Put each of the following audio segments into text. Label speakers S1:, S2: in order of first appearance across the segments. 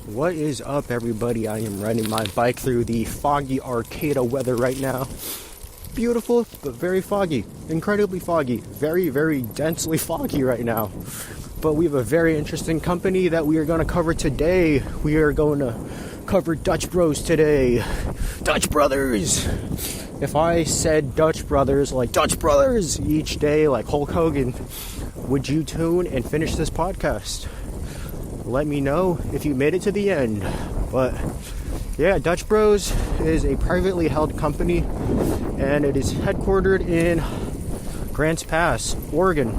S1: What is up, everybody? I am riding my bike through the foggy Arcata weather right now. Beautiful, but very foggy. Incredibly foggy. Very, very densely foggy right now. But we have a very interesting company that we are going to cover today. We are going to cover Dutch Bros today. Dutch Brothers! If I said Dutch Brothers, like Dutch Brothers, each day, like Hulk Hogan, would you tune and finish this podcast? Let me know if you made it to the end. But yeah, Dutch Bros is a privately held company, and it is headquartered in Grants Pass, Oregon.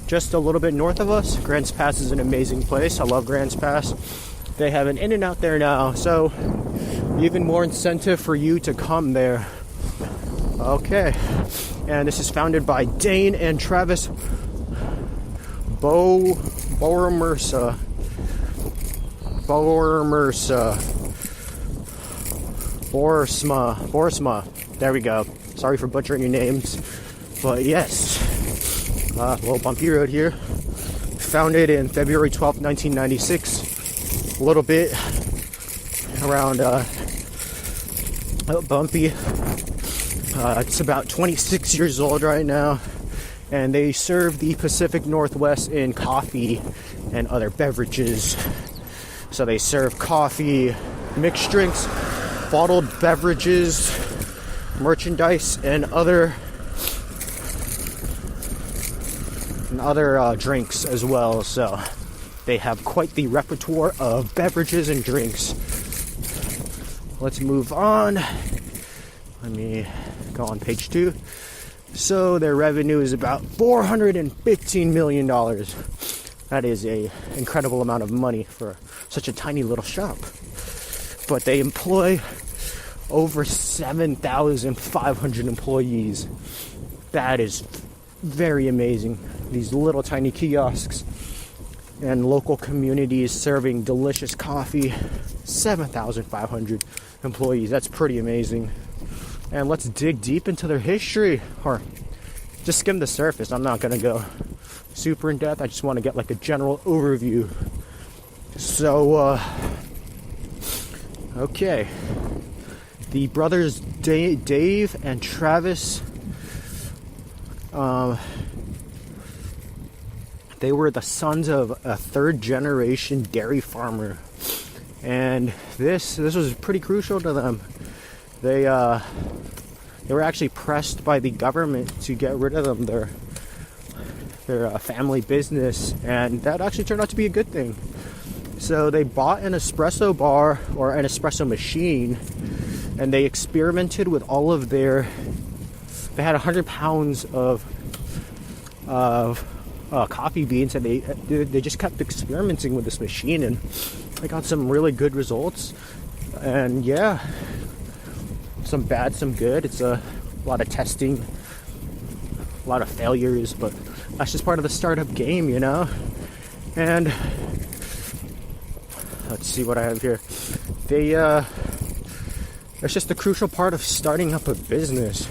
S1: Just a little bit north of us. Grants Pass is an amazing place. I love Grants Pass. They have an In-N-Out there now, so even more incentive for you to come there. Okay, and this is founded by Dane and Travis Boermersa. Boersma. There we go. Sorry for butchering your names. But yes, a little bumpy road here. Founded in February 12th, 1996. A little bit around bumpy. It's about 26 years old right now. And they serve the Pacific Northwest in coffee and other beverages. So they serve coffee, mixed drinks, bottled beverages, merchandise, and other drinks as well. So they have quite the repertoire of beverages and drinks. Let's move on. Let me go on page 2. So their revenue is about $415 million. That is an incredible amount of money for such a tiny little shop. But they employ over 7,500 employees. That is very amazing. These little tiny kiosks and local communities serving delicious coffee. 7,500 employees. That's pretty amazing. And let's dig deep into their history, or just skim the surface. I'm not going to go super in depth. I just want to get like a general overview. So, okay. The brothers Dave and Travis, they were the sons of a third-generation dairy farmer. And this was pretty crucial to them. They were actually pressed by the government to get rid of them, their family business, and that actually turned out to be a good thing. So they bought an espresso bar or an espresso machine, and they experimented with all of they had 100 pounds of coffee beans, and they just kept experimenting with this machine, and they got some really good results. And yeah, some bad, some good. It's a lot of testing, a lot of failures, but that's just part of the startup game, you know. And let's see what I have here. It's just the crucial part of starting up a business.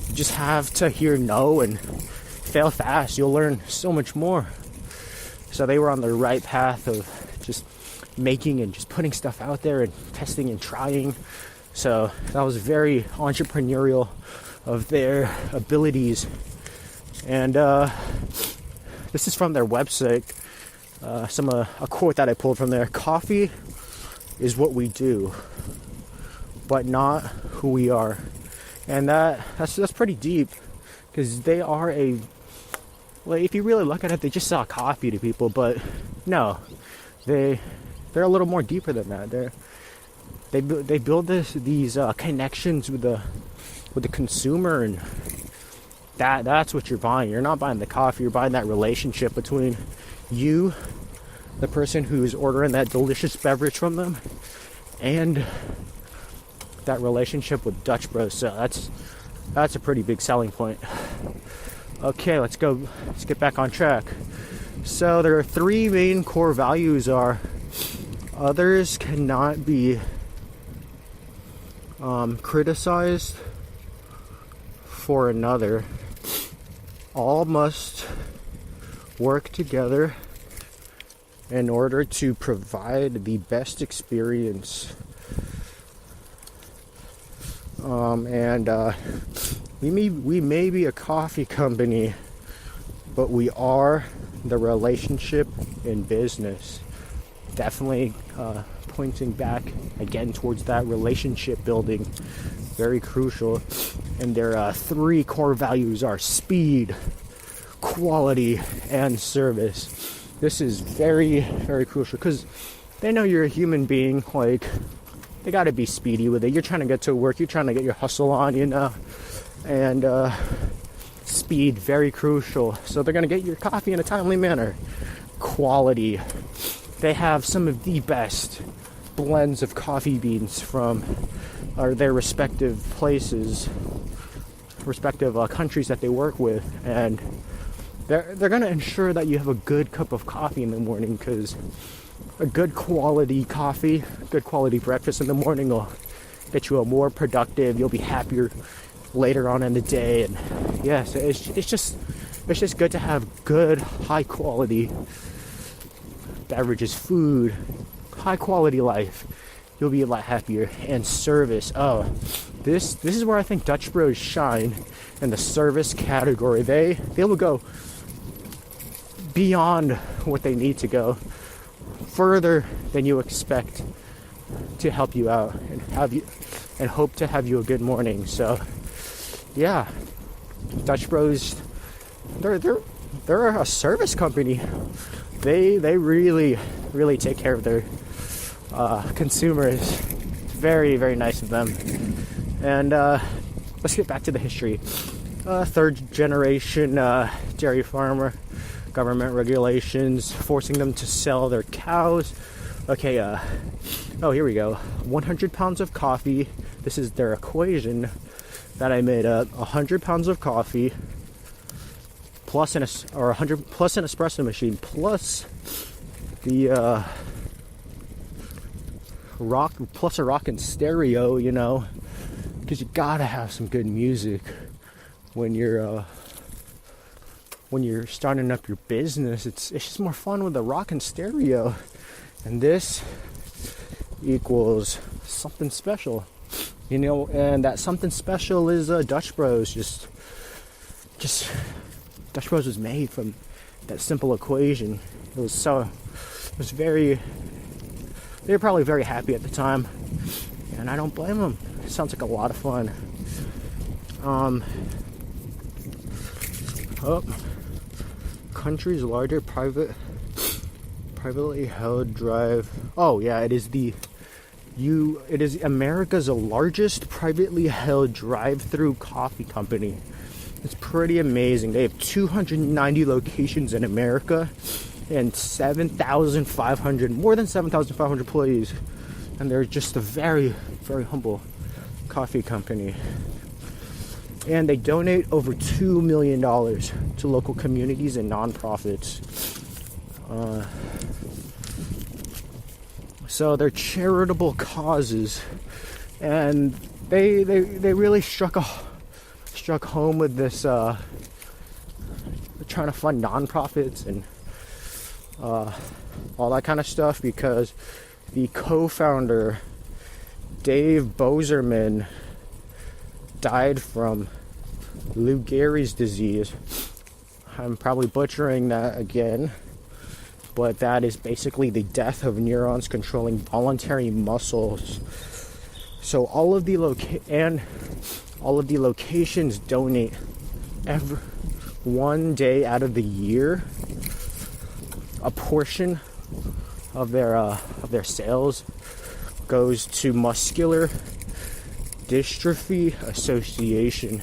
S1: You just have to hear no and fail fast. You'll learn so much more. So they were on the right path of just making and just putting stuff out there and testing and trying. So that was very entrepreneurial of their abilities. And this is from their website. A quote that I pulled from there. Coffee is what we do, but not who we are. And that's pretty deep, because they are if you really look at it, they just sell coffee to people, but no, they're a little more deeper than that. They build these connections with the consumer, and that's what you're buying. You're not buying the coffee. You're buying that relationship between you, the person who's ordering that delicious beverage from them, and that relationship with Dutch Bros. So that's a pretty big selling point. Okay, let's get back on track. So there are 3 main core values: are others cannot be criticized for another, all must work together, in order to provide the best experience. We may be a coffee company, but we are the relationship in business. Definitely pointing back again towards that relationship building, very crucial. And their 3 core values are speed, quality, and service. This is very, very crucial because they know you're a human being. Like, they got to be speedy with it. You're trying to get to work, you're trying to get your hustle on, and speed, very crucial. So they're going to get your coffee in a timely manner. Quality, they have some of the best blends of coffee beans from their respective places, respective countries that they work with, and they're going to ensure that you have a good cup of coffee in the morning, because a good quality coffee, good quality breakfast in the morning will get you a more productive, you'll be happier later on in the day. And yes, it's just good to have good, high quality beverages, food, high quality life. You'll be a lot happier. And service, this is where I think Dutch Bros shine in the service category. They will go beyond what they need to go, further than you expect, to help you out and hope to have you a good morning. So yeah, Dutch Bros, they're a service company. They really take care of their consumers. Very, very nice of them. And let's get back to the history. 3rd generation dairy farmer, government regulations forcing them to sell their cows. Okay, here we go. 100 pounds of coffee. This is their equation that I made up. 100 pounds of coffee plus 100 plus an espresso machine plus the a rockin' stereo, because you gotta have some good music when you're starting up your business. It's just more fun with a rockin' stereo, and this equals something special, and that something special is Dutch Bros. Just Dutch Bros was made from that simple equation. They were probably very happy at the time, and I don't blame them. It sounds like a lot of fun. Country's larger privately held drive. Oh yeah, it is America's largest privately held drive-through coffee company. It's pretty amazing. They have 290 locations in America and more than 7,500 employees. And they're just a very, very humble coffee company. And they donate over $2 million to local communities and nonprofits. So they're charitable causes, and they really struck home with this. They're trying to fund nonprofits and all that kind of stuff, because the co-founder, Dave Boserman, died from Lou Gehrig's disease. I'm probably butchering that again, but that is basically the death of neurons controlling voluntary muscles. So all of the locations donate every one day out of the year a portion of their sales goes to Muscular Dystrophy Association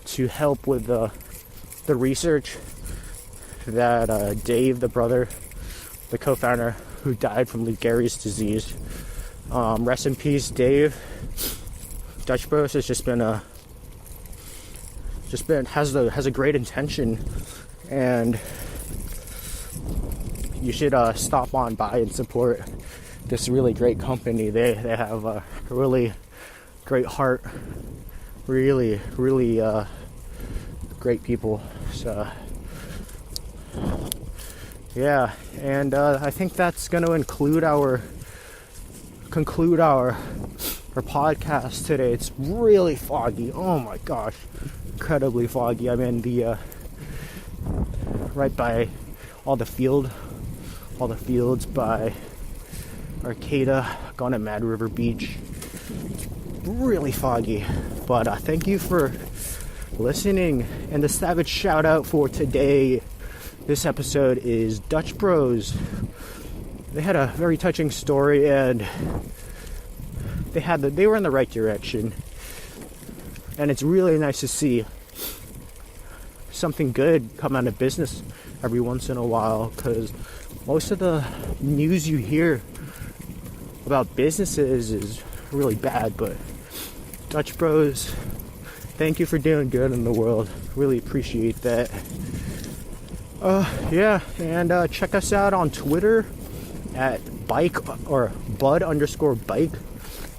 S1: to help with the research that Dave, the brother, the co-founder who died from Lou Gehrig's disease. Rest in peace, Dave. Dutch Bros has has a great intention, and you should stop on by and support this really great company. They have a really great heart, really great people. So Yeah, and I think that's going to conclude our podcast today. It's really foggy. Oh my gosh, incredibly foggy. I'm in the right by all the fields by Arcata, gone to Mad River Beach. It's really foggy, but thank you for listening. And the savage shout out for today, this episode, is Dutch Bros. They had a very touching story, and they were in the right direction, and it's really nice to see something good come out of business every once in a while, because most of the news you hear about businesses is really bad. But Dutch Bros, thank you for doing good in the world. Really appreciate that. And check us out on Twitter at bike or bud_bike,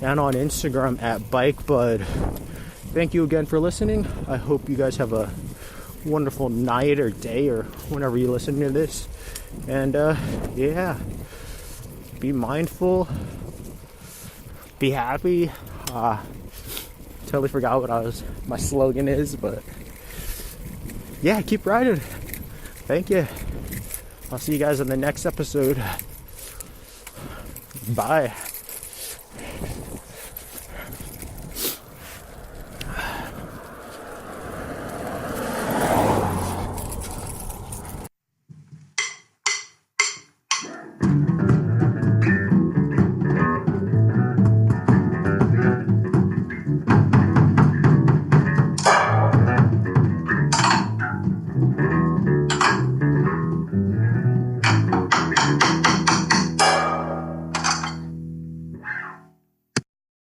S1: and on Instagram at bikebud. Thank you again for listening. I hope you guys have a wonderful night or day or whenever you listen to this. And be mindful, be happy. Totally forgot what my slogan is, but yeah, keep riding. Thank you. I'll see you guys in the next episode. Bye.